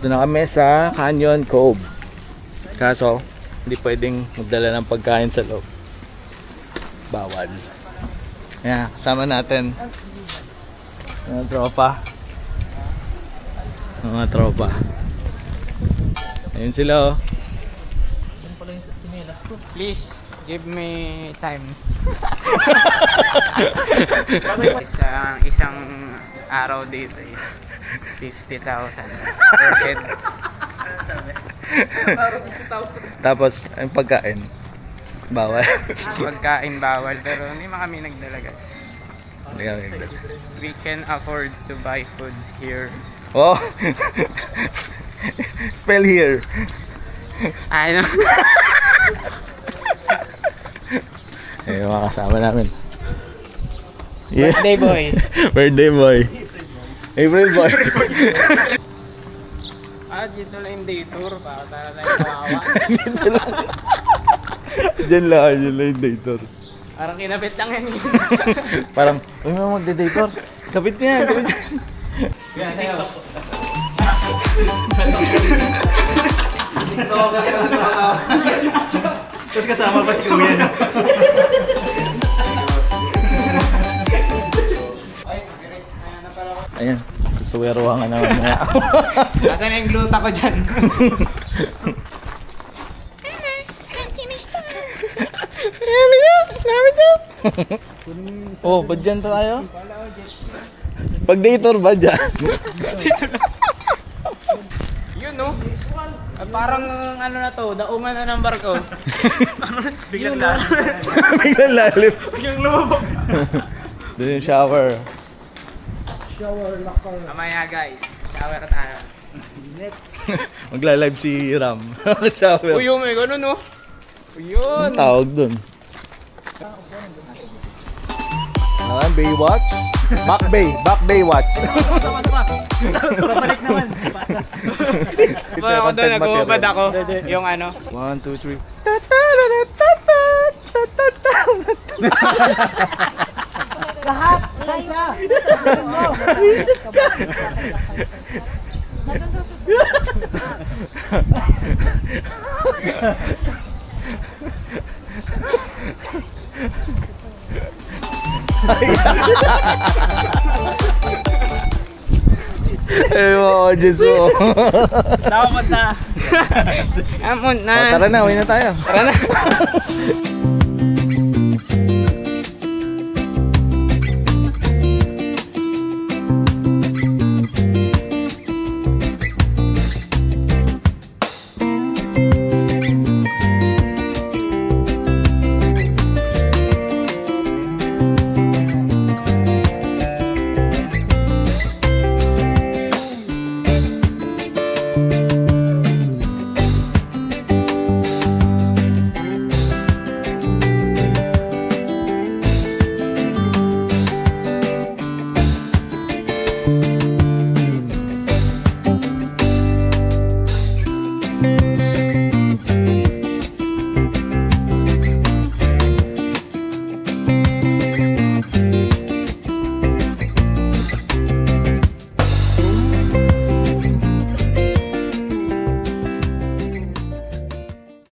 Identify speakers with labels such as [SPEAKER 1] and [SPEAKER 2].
[SPEAKER 1] Dito na kami sa Canyon Cove. Kaso, hindi pwedeng magdala ng pagkain sa loob. Bawal. Ayan, kasama natin mga tropa. Mga tropa. Ayun sila oh.
[SPEAKER 2] Please, give me time. Isang araw dito is 50,000 per head.
[SPEAKER 1] Tapos, ang pagkain bawal.
[SPEAKER 2] Pagkain bawal, pero hindi man kami nagdala guys.
[SPEAKER 1] Hindi kami nagdala.
[SPEAKER 2] We can afford to buy foods here.
[SPEAKER 1] Oh! Spell here.
[SPEAKER 2] I know.
[SPEAKER 1] Ayun, mga kasama namin. Yeah.
[SPEAKER 2] Birthday boy.
[SPEAKER 1] Birthday boy. April boy.
[SPEAKER 2] Dito lang yung day tour. Baka talaga yung kawawa.
[SPEAKER 1] Dito lang. Diyan lang yung day tour.
[SPEAKER 2] Parang kinabit lang yan.
[SPEAKER 1] Parang, uy mo magde-day tour. Kapit niya, kapit niya.
[SPEAKER 2] Yan, tayo.
[SPEAKER 1] Tapos kasama pa si Kuya na. Ayan, susuweruhan ka naman maya.
[SPEAKER 2] Nasaan na yung gluta ko dyan?
[SPEAKER 1] Oh, ba dyan tayo? Pag day tour ba dyan?
[SPEAKER 2] Yun no? Parang ano na to, dauman na ng barko. Biglang lalim.
[SPEAKER 1] Biglang lalim.
[SPEAKER 2] Biglang lumabog.
[SPEAKER 1] Doon yung shower.
[SPEAKER 2] Shower locker. Mamaya guys, shower tayo.
[SPEAKER 1] Magla-live si Ram. Shower.
[SPEAKER 2] Uy, may gano'n no? Yun.
[SPEAKER 1] Anong tawag dun? Baywatch? Back Bay watch.
[SPEAKER 2] Babalik naman. Ako doon, nag-uubad ako. Yung ano.
[SPEAKER 1] 1, 2, 3.
[SPEAKER 3] Lahat! Isa-isa!
[SPEAKER 1] Eh, mga audience mo.
[SPEAKER 2] Dapat na. Amon na.
[SPEAKER 1] Tara na, uwi na tayo.
[SPEAKER 2] Tara na.